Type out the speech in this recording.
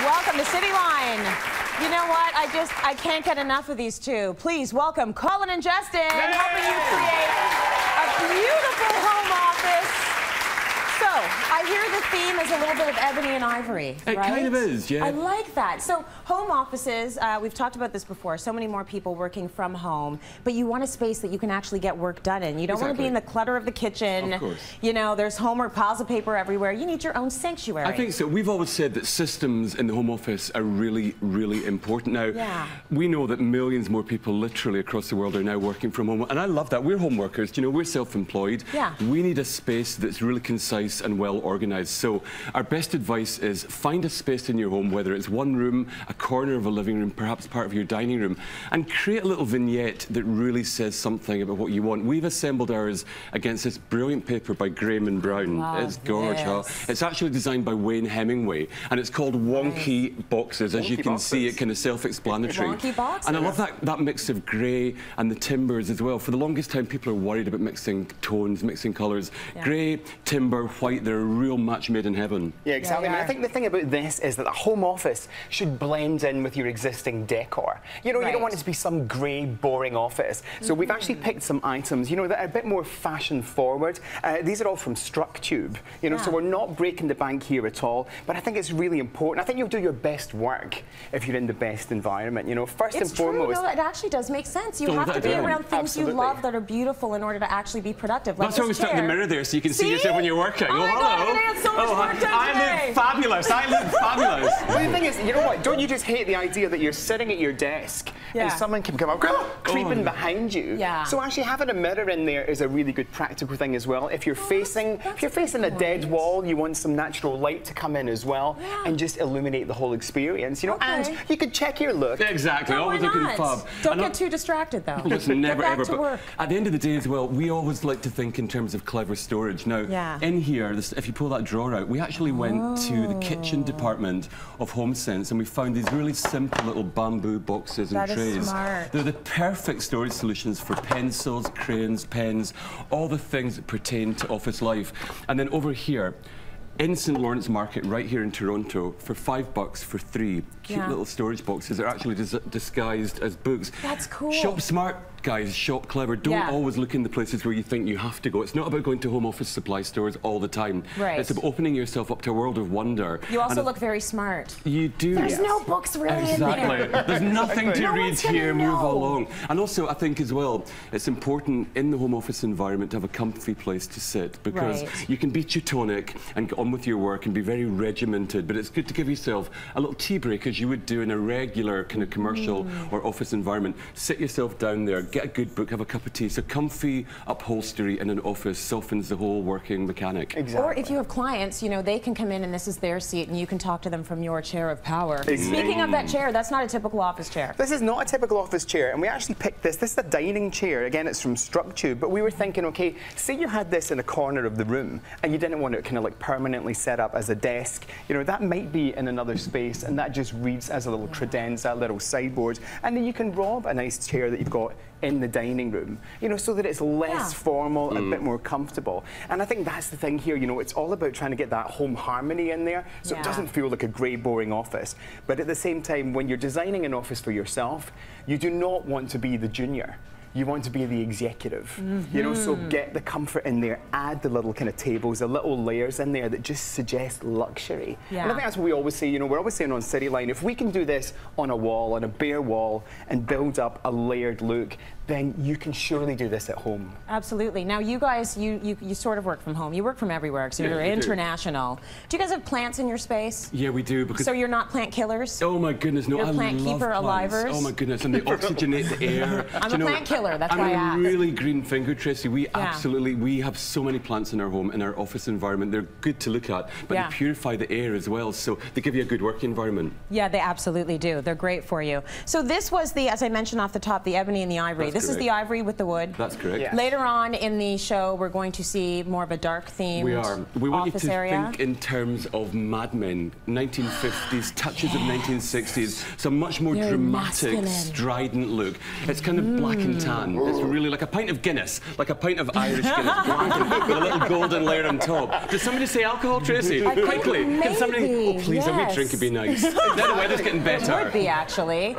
Welcome to City Line. You know what? I can't get enough of these two. Please welcome Colin and Justin, helping you create a beautiful home office. So, I hear the theme is a little bit of ebony and ivory, right? It kind of is, yeah. I like that. So, home offices, we've talked about this before, so many more people working from home, but you want a space that you can actually get work done in. You don't want to be in the clutter of the kitchen. Of course. You know, there's homework piles of paper everywhere. You need your own sanctuary. I think so. We've always said that systems in the home office are really, really important. Now, we know that millions more people literally across the world are now working from home, and I love that. We're home workers, you know, we're self-employed. Yeah. We need a space that's really concise and well organised. So our best advice is find a space in your home, whether it's one room, a corner of a living room, perhaps part of your dining room, and create a little vignette that really says something about what you want. We've assembled ours against this brilliant paper by Graham and Brown. It's gorgeous. It's actually designed by Wayne Hemingway, and it's called Wonky Boxes. As you can see, it kind of self-explanatory. Wonky boxes. And I love that mix of grey and the timbers as well. For the longest time, people are worried about mixing tones, mixing colours. Grey, timber, white, they're a real match made in heaven. Yeah, exactly. I mean, I think the thing about this is that the home office should blend in with your existing decor. You know, you don't want it to be some grey, boring office. So we've actually picked some items, you know, that are a bit more fashion forward. These are all from StrucTube, you know, so we're not breaking the bank here at all, but I think it's really important. I think you'll do your best work if you're in the best environment, you know. First and foremost... No, it actually does make sense. You have to be around things you love that are beautiful in order to actually be productive. Like that's why we stuck the mirror there, so you can see yourself when you're working. Oh, hello. I look fabulous. I look fabulous. Well, the thing is, you know what? Don't you just hate the idea that you're sitting at your desk and someone can come up creeping behind you? So actually having a mirror in there is a really good practical thing as well. If you're facing a dead wall, you want some natural light to come in as well and just illuminate the whole experience, you know. And you could check your look. Exactly. Always looking fab. Don't get too distracted though. Just never ever. But at the end of the day as well, we always like to think in terms of clever storage. Now, in here, if you pull that drawer out, we actually went to the kitchen department of HomeSense and we found these really simple little bamboo boxes and trays. That is smart. They're the perfect storage solutions for pencils, crayons, pens, all the things that pertain to office life. And then over here, in St. Lawrence Market, right here in Toronto, for $5 for 3 cute little storage boxes. They're actually disguised as books. That's cool. Shop smart, guys. Shop clever. Don't always look in the places where you think you have to go. It's not about going to home office supply stores all the time. It's about opening yourself up to a world of wonder. You also look very smart. You do. There's no books really in there. There's nothing to read here. Move along. And also, I think as well, it's important in the home office environment to have a comfy place to sit, because you can be Teutonic and get on with your work and be very regimented, but it's good to give yourself a little tea break as you would do in a regular kind of commercial or office environment. Sit yourself down there, get a good book, have a cup of tea. So comfy upholstery in an office softens the whole working mechanic. Or if you have clients, you know, they can come in and this is their seat and you can talk to them from your chair of power. Speaking of that chair, that's not a typical office chair. This is not a typical office chair, and we actually picked this. This is a dining chair. Again, it's from StrucTube, but we were thinking, okay, say you had this in a corner of the room and you didn't want it kind of like permanently set up as a desk. You know, that might be in another space and that just reads as a little credenza, a little sideboard, and then you can rob a nice chair that you've got in the dining room, you know, so that it's less formal, a bit more comfortable. And I think that's the thing here, you know, it's all about trying to get that home harmony in there, so it doesn't feel like a grey, boring office. But at the same time, when you're designing an office for yourself, you do not want to be the junior. You want to be the executive, you know, so get the comfort in there, add the little kind of tables, the little layers in there that just suggest luxury. And I think that's what we always say, you know, we're always saying on City Line, if we can do this on a wall, on a bare wall, and build up a layered look, then you can surely do this at home. Absolutely. Now, you guys, you sort of work from home. You work from everywhere, so you're international. Do you guys have plants in your space? Yeah, we do. Because so you're not plant killers? Oh my goodness, no, you're plant keeper, alivers? Oh my goodness, and they oxygenate the air. I'm a plant killer, that's why I asked. I'm a really green finger, Tracy. We absolutely, we have so many plants in our home, in our office environment. They're good to look at, but they purify the air as well, so they give you a good working environment. Yeah, they absolutely do. They're great for you. So this was the, as I mentioned off the top, the ebony and the ivory. This is correct. the ivory with the wood. That's correct. Yeah. Later on in the show, we're going to see more of a dark themed We are. We want you office to area. think in terms of Mad Men, 1950s, touches of 1960s. So much more Very dramatic, masculine. strident look. It's kind of black and tan. It's really like a pint of Guinness, like a pint of Irish Guinness, black with a little golden layer on top. Did somebody say alcohol, Tracy? Quickly. Can somebody? Oh, please, a wee yes. drink would be nice. Now the weather's getting better. It would be, actually.